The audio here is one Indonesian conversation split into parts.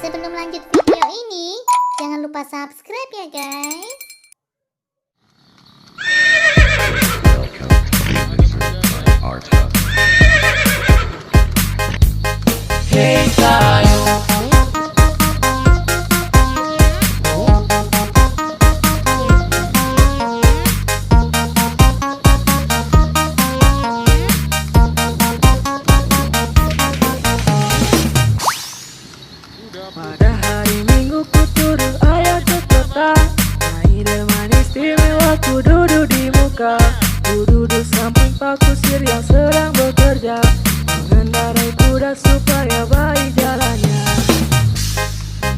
Sebelum lanjut video ini, jangan lupa subscribe ya guys. Hey tayo. Pada hari Minggu ku turun ayah ke kota, minuman istimewa ku duduk di muka. Ku duduk samping pak kusir yang sedang bekerja, mengendarai kuda supaya baik jalannya.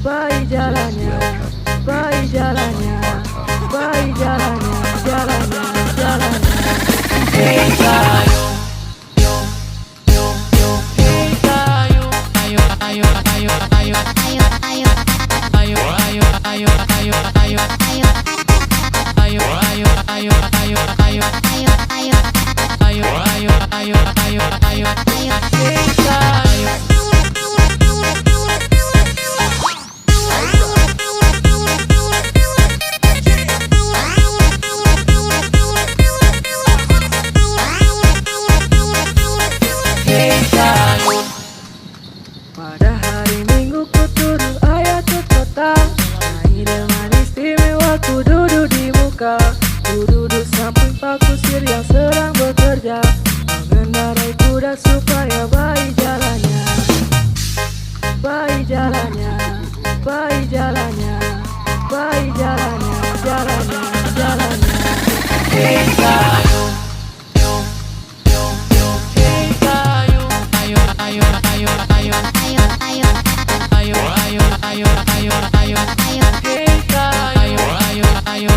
Baik jalannya, baik jalannya, baik jalannya, jalannya, jalannya. Hey tayo. Pada hari Minggu ku turun ayah ke kota, minuman istimewa ku duduk di muka. Ku duduk samping pak kusir yang sedang bekerja, mengendarai kuda supaya baik jalannya. Baik jalannya, baik jalannya, baik jalannya, jalannya, jalannya. Hey tayo. Ayo